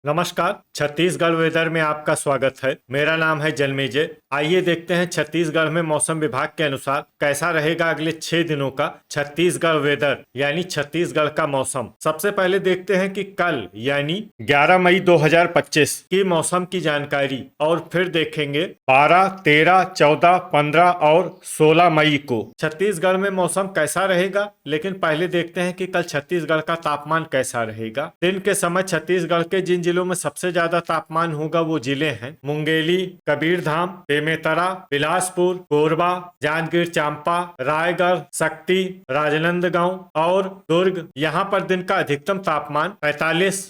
नमस्कार। छत्तीसगढ़ वेदर में आपका स्वागत है। मेरा नाम है जन्मेजय। आइए देखते हैं छत्तीसगढ़ में मौसम विभाग के अनुसार कैसा रहेगा अगले 6 दिनों का छत्तीसगढ़ वेदर यानी छत्तीसगढ़ का मौसम। सबसे पहले देखते हैं कि कल यानी 11 मई 2025 की मौसम की जानकारी और फिर देखेंगे 12, 13, 14, 15 और 16 मई को छत्तीसगढ़ में मौसम कैसा रहेगा। लेकिन पहले देखते हैं कि कल छत्तीसगढ़ का तापमान कैसा रहेगा। दिन के समय छत्तीसगढ़ के जिन जिलों में सबसे ज्यादा तापमान होगा वो जिले हैं मुंगेली, कबीरधाम, बेमेतरा, बिलासपुर, कोरबा, जांजगीर चांपा, रायगढ़, शक्ति, राजनांदगांव और दुर्ग। यहाँ पर दिन का अधिकतम तापमान 43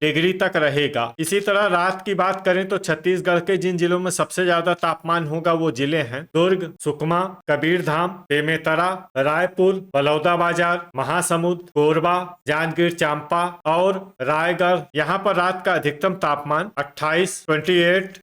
डिग्री तक रहेगा। इसी तरह रात की बात करें तो छत्तीसगढ़ के जिन जिलों में सबसे ज्यादा तापमान होगा वो जिले हैं दुर्ग, सुकमा, कबीरधाम, बेमेतरा, रायपुर, बलौदाबाजार, महासमुंद, कोरबा, जांजगीर चांपा और रायगढ़। यहाँ पर रात का अधिकतम तापमान 28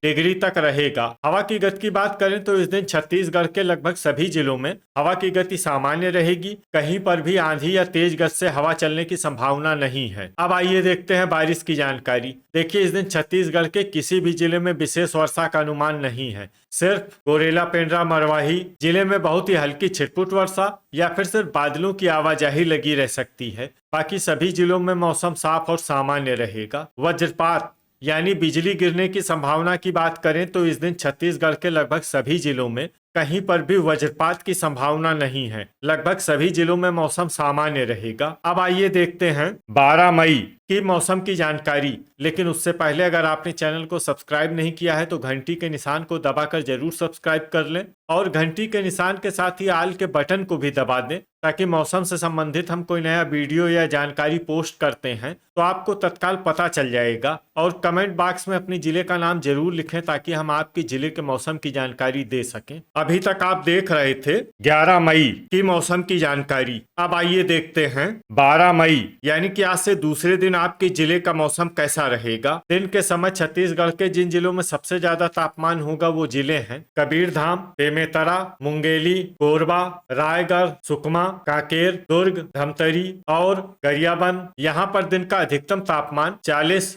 डिग्री तक रहेगा। हवा की गति की बात करें तो इस दिन छत्तीसगढ़ के लगभग सभी जिलों में हवा की गति सामान्य रहेगी। कहीं पर भी आंधी या तेज गति से हवा चलने की संभावना नहीं है। अब आइए देखते हैं बारिश की जानकारी। देखिए, इस दिन छत्तीसगढ़ के किसी भी जिले में विशेष वर्षा का अनुमान नहीं है। सिर्फ गोरेला, पेंड्रा, मरवाही जिले में बहुत ही हल्की छिटपुट वर्षा या फिर सिर्फ बादलों की आवाजाही लगी रह सकती है। बाकी सभी जिलों में मौसम साफ और सामान्य रहेगा। वज्रपात यानी बिजली गिरने की संभावना की बात करें तो इस दिन छत्तीसगढ़ के लगभग सभी जिलों में कहीं पर भी वज्रपात की संभावना नहीं है। लगभग सभी जिलों में मौसम सामान्य रहेगा। अब आइए देखते हैं 12 मई की मौसम की जानकारी। लेकिन उससे पहले अगर आपने चैनल को सब्सक्राइब नहीं किया है तो घंटी के निशान को दबाकर जरूर सब्सक्राइब कर लें और घंटी के निशान के साथ ही आल के बटन को भी दबा दें ताकि मौसम से संबंधित हम कोई नया वीडियो या जानकारी पोस्ट करते हैं तो आपको तत्काल पता चल जाएगा। और कमेंट बॉक्स में अपने जिले का नाम जरूर लिखें ताकि हम आपके जिले के मौसम की जानकारी दे सकें। अभी तक आप देख रहे थे 11 मई की मौसम की जानकारी। अब आइए देखते हैं 12 मई यानी कि आज से दूसरे दिन आपके जिले का मौसम कैसा रहेगा। दिन के समय छत्तीसगढ़ के जिन जिलों में सबसे ज्यादा तापमान होगा वो जिले हैं कबीरधाम, बेमेतरा, मुंगेली, कोरबा, रायगढ़, सुकमा, कांकेर, दुर्ग, धमतरी और गरियाबंद। यहाँ पर दिन का अधिकतम तापमान 40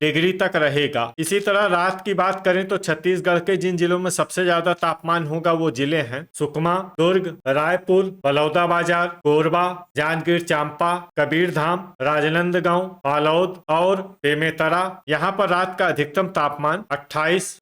डिग्री तक रहेगा। इसी तरह रात की बात करें तो छत्तीसगढ़ के जिन जिलों में सबसे ज्यादा तापमान होगा वो जिले हैं सुकमा, दुर्ग, रायपुर, बलौदाबाजार, कोरबा, जांजगीर चांपा, कबीरधाम, राजनांदगांव, बालोद और बेमेतरा। यहाँ पर रात का अधिकतम तापमान 28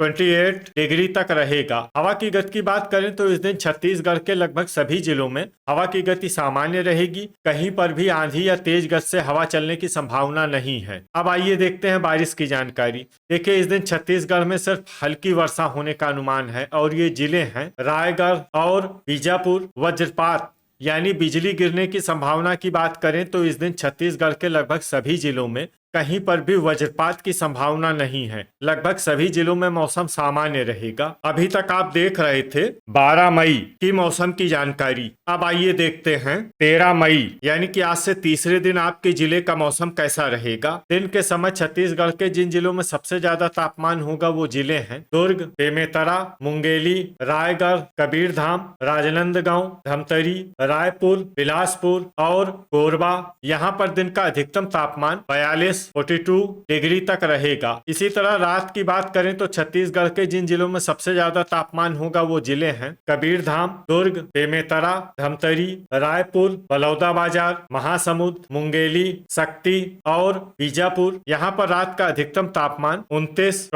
डिग्री तक रहेगा। हवा की गति की बात करें तो इस दिन छत्तीसगढ़ के लगभग सभी जिलों में हवा की गति सामान्य रहेगी। कहीं पर भी आंधी या तेज गति से हवा चलने की संभावना नहीं है। अब आइए देखते हैं बारिश की जानकारी। देखिए, इस दिन छत्तीसगढ़ में सिर्फ हल्की वर्षा होने का अनुमान है और ये जिले हैं रायगढ़ और बीजापुर। वज्रपात यानी बिजली गिरने की संभावना की बात करें तो इस दिन छत्तीसगढ़ के लगभग सभी जिलों में कहीं पर भी वज्रपात की संभावना नहीं है। लगभग सभी जिलों में मौसम सामान्य रहेगा। अभी तक आप देख रहे थे 12 मई की मौसम की जानकारी। अब आइए देखते हैं 13 मई यानी कि आज से तीसरे दिन आपके जिले का मौसम कैसा रहेगा। दिन के समय छत्तीसगढ़ के जिन जिलों में सबसे ज्यादा तापमान होगा वो जिले हैं दुर्ग, बेमेतरा, मुंगेली, रायगढ़, कबीरधाम, राजनांदगांव, धमतरी, रायपुर, बिलासपुर और कोरबा। यहाँ पर दिन का अधिकतम तापमान 42 डिग्री तक रहेगा। इसी तरह रात की बात करें तो छत्तीसगढ़ के जिन जिलों में सबसे ज्यादा तापमान होगा वो जिले हैं कबीरधाम, दुर्ग, बेमेतरा, धमतरी, रायपुर, बलौदाबाजार, महासमुंद, मुंगेली, शक्ति और बीजापुर। यहाँ पर रात का अधिकतम तापमान 29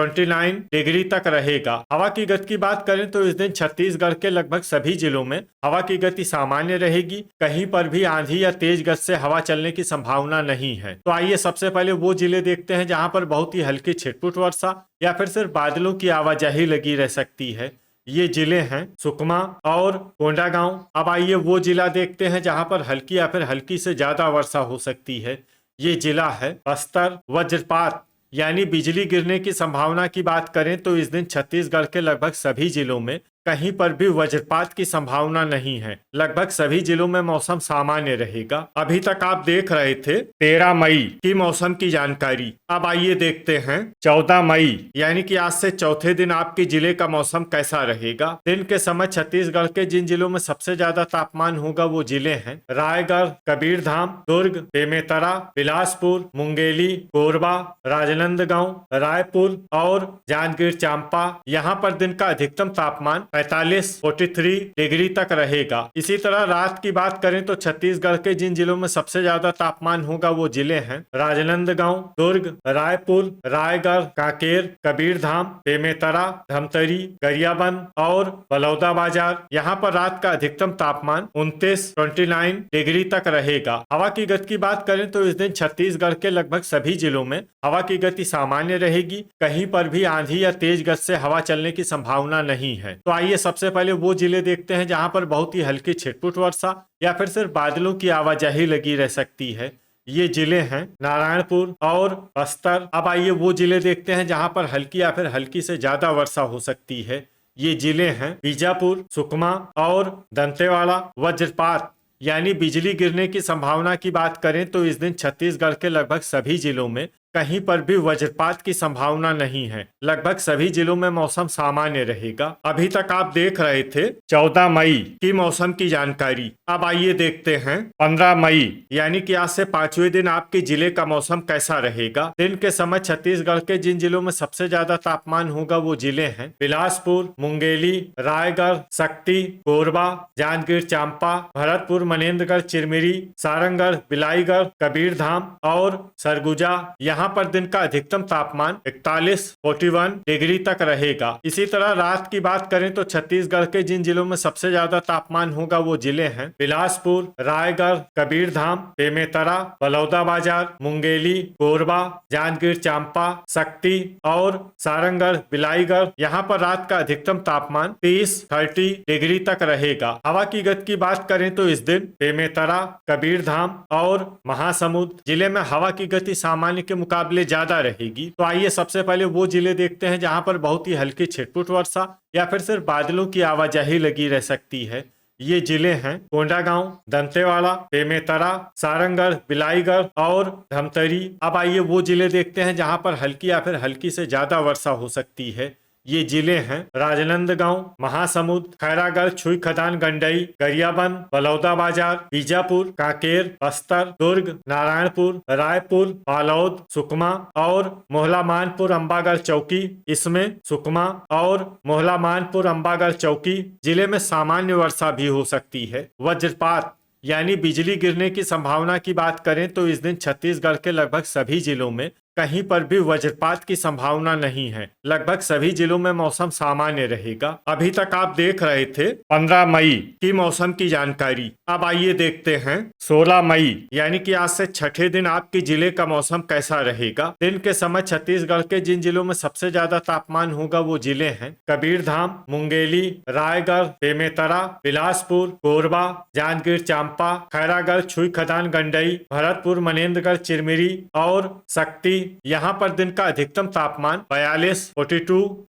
डिग्री तक रहेगा। हवा की गति की बात करें तो इस दिन छत्तीसगढ़ के लगभग सभी जिलों में हवा की गति सामान्य रहेगी। कहीं पर भी आंधी या तेज गति से हवा चलने की संभावना नहीं है। तो आइए सबसे पहले वो जिले देखते हैं जहां पर बहुत ही हल्की छिटपुट वर्षा या फिर सिर्फ बादलों की आवाजाही लगी रह सकती है। ये जिले हैं सुकमा और कोंडागांव। अब आइए वो जिला देखते हैं जहां पर हल्की या फिर हल्की से ज्यादा वर्षा हो सकती है। ये जिला है बस्तर। वज्रपात यानी बिजली गिरने की संभावना की बात करें तो इस दिन छत्तीसगढ़ के लगभग सभी जिलों में कहीं पर भी वज्रपात की संभावना नहीं है। लगभग सभी जिलों में मौसम सामान्य रहेगा। अभी तक आप देख रहे थे 13 मई की मौसम की जानकारी। अब आइए देखते हैं 14 मई यानी कि आज से चौथे दिन आपके जिले का मौसम कैसा रहेगा। दिन के समय छत्तीसगढ़ के जिन जिलों में सबसे ज्यादा तापमान होगा वो जिले हैं रायगढ़, कबीरधाम, दुर्ग, बेमेतरा, बिलासपुर, मुंगेली, कोरबा, राजनांदगांव, रायपुर और जांजगीर चांपा। यहाँ पर दिन का अधिकतम तापमान 43 डिग्री तक रहेगा। इसी तरह रात की बात करें तो छत्तीसगढ़ के जिन जिलों में सबसे ज्यादा तापमान होगा वो जिले हैं राजनांदगांव, दुर्ग, रायपुर, रायगढ़, कांकेर, कबीरधाम, बेमेतरा, धमतरी, गरियाबंद और बलौदाबाजार। यहाँ पर रात का अधिकतम तापमान 29 डिग्री तक रहेगा। हवा की गति की बात करें तो इस दिन छत्तीसगढ़ के लगभग सभी जिलों में हवा की गति सामान्य रहेगी। कहीं पर भी आंधी या तेज गति से हवा चलने की संभावना नहीं है। तो आइए सबसे पहले वो जिले देखते हैं जहां पर बहुत ही हल्की छिटपुट वर्षा या फिर सिर्फ बादलों की आवाजाही लगी रह सकती है। ये जिले हैं नारायणपुर और बस्तर। अब आइए वो जिले देखते हैं जहां पर हल्की या फिर हल्की से ज्यादा वर्षा हो सकती है। ये जिले हैं बीजापुर, सुकमा और दंतेवाड़ा। वज्रपात यानी बिजली गिरने की संभावना की बात करें तो इस दिन छत्तीसगढ़ के लगभग सभी जिलों में कहीं पर भी वज्रपात की संभावना नहीं है। लगभग सभी जिलों में मौसम सामान्य रहेगा। अभी तक आप देख रहे थे 14 मई की मौसम की जानकारी। अब आइए देखते हैं 15 मई यानी कि आज से 5वें दिन आपके जिले का मौसम कैसा रहेगा। दिन के समय छत्तीसगढ़ के जिन जिलों में सबसे ज्यादा तापमान होगा वो जिले हैं बिलासपुर, मुंगेली, रायगढ़, शक्ति, कोरबा, जांजगीर चांपा, भरतपुर, मनेन्द्रगढ़, चिरमिरी, सारंगढ़, बिलाईगढ़, कबीरधाम और सरगुजा। यहाँ पर दिन का अधिकतम तापमान 41 डिग्री तक रहेगा। इसी तरह रात की बात करें तो छत्तीसगढ़ के जिन जिलों में सबसे ज्यादा तापमान होगा वो जिले हैं बिलासपुर, रायगढ़, कबीरधाम, बेमेतरा, बलौदाबाजार, मुंगेली, कोरबा, जांजगीर चांपा, शक्ति और सारंगढ़, बिलाईगढ़। यहाँ पर रात का अधिकतम तापमान 30 डिग्री तक रहेगा। हवा की गति की बात करें तो इस दिन बेमेतरा, कबीरधाम और महासमुंद जिले में हवा की गति सामान्य के मुकाबले ज्यादा रहेगी। तो आइए सबसे पहले वो जिले देखते हैं जहां पर बहुत ही हल्की छिटपुट वर्षा या फिर सिर्फ बादलों की आवाजाही लगी रह सकती है। ये जिले हैं कोंडागांव, दंतेवाड़ा, बेमेतरा, सारंगढ़, बिलाईगढ़ और धमतरी। अब आइए वो जिले देखते हैं जहां पर हल्की या फिर हल्की से ज्यादा वर्षा हो सकती है। ये जिले हैं राजनांदगांव, महासमुंद, खैरागढ़, छुई खदान, गंडई, गरियाबंद, बलौदाबाजार, बीजापुर, कांकेर, बस्तर, दुर्ग, नारायणपुर, रायपुर, बालोद, सुकमा और मोहला मानपुर, अंबागढ़ चौकी। इसमें सुकमा और मोहला मानपुर, अंबागढ़ चौकी जिले में सामान्य वर्षा भी हो सकती है। वज्रपात यानी बिजली गिरने की संभावना की बात करें तो इस दिन छत्तीसगढ़ के लगभग सभी जिलों में कहीं पर भी वज्रपात की संभावना नहीं है। लगभग सभी जिलों में मौसम सामान्य रहेगा। अभी तक आप देख रहे थे 15 मई की मौसम की जानकारी। अब आइए देखते हैं 16 मई यानी कि आज से छठे दिन आपके जिले का मौसम कैसा रहेगा। दिन के समय छत्तीसगढ़ के जिन जिलों में सबसे ज्यादा तापमान होगा वो जिले हैं कबीरधाम, मुंगेली, रायगढ़, बेमेतरा, बिलासपुर, कोरबा, जांजगीर चांपा, खैरागढ़, छुई खदान, गंडई, भरतपुर, मनेन्द्रगढ़, चिरमिरी और शक्ति। यहाँ पर दिन का अधिकतम तापमान 42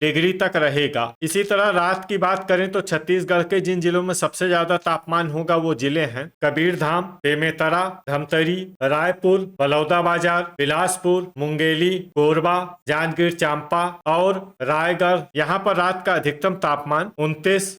डिग्री तक रहेगा। इसी तरह रात की बात करें तो छत्तीसगढ़ के जिन जिलों में सबसे ज्यादा तापमान होगा वो जिले हैं कबीरधाम, बेमेतरा, धमतरी, रायपुर, बलौदाबाजार, बिलासपुर, मुंगेली, कोरबा, जांजगीर चांपा और रायगढ़। यहाँ पर रात का अधिकतम तापमान 29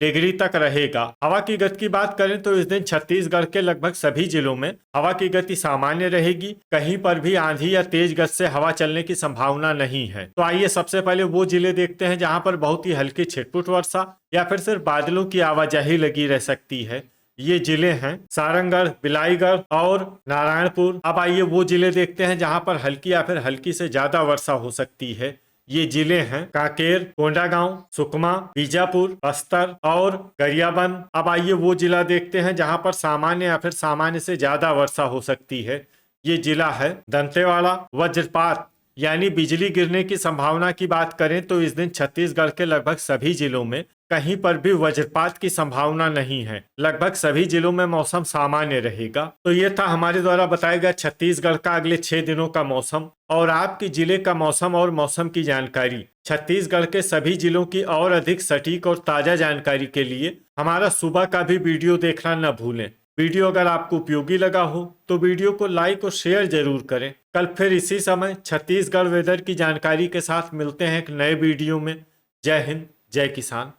डिग्री तक रहेगा। हवा की गति की बात करें तो इस दिन छत्तीसगढ़ के लगभग सभी जिलों में हवा की गति सामान्य रहेगी। कहीं पर भी आंधी या तेज गति से हवा चलने की संभावना नहीं है। तो आइए सबसे पहले वो जिले देखते हैं जहां पर बहुत ही हल्की छिटपुट वर्षा या फिर सिर्फ बादलों की आवाजाही लगी रह सकती है। ये जिले हैं सारंगढ़, बिलाईगढ़ और नारायणपुर। अब आइए वो जिले देखते हैं जहां पर हल्की या फिर हल्की से ज्यादा वर्षा हो सकती है। ये जिले हैं कांकेर, कोंडागांव, सुकमा, बीजापुर, बस्तर और गरियाबंद। अब आइए वो जिला देखते हैं जहां पर सामान्य या फिर सामान्य से ज्यादा वर्षा हो सकती है। ये जिला है दंतेवाड़ा। वज्रपात यानी बिजली गिरने की संभावना की बात करें तो इस दिन छत्तीसगढ़ के लगभग सभी जिलों में कहीं पर भी वज्रपात की संभावना नहीं है। लगभग सभी जिलों में मौसम सामान्य रहेगा। तो ये था हमारे द्वारा बताया गया छत्तीसगढ़ का अगले 6 दिनों का मौसम और आपके जिले का मौसम और मौसम की जानकारी। छत्तीसगढ़ के सभी जिलों की और अधिक सटीक और ताजा जानकारी के लिए हमारा सुबह का भी वीडियो देखना न भूलें। वीडियो अगर आपको उपयोगी लगा हो तो वीडियो को लाइक और शेयर जरूर करें। कल फिर इसी समय छत्तीसगढ़ वेदर की जानकारी के साथ मिलते हैं एक नए वीडियो में। जय हिंद, जय किसान।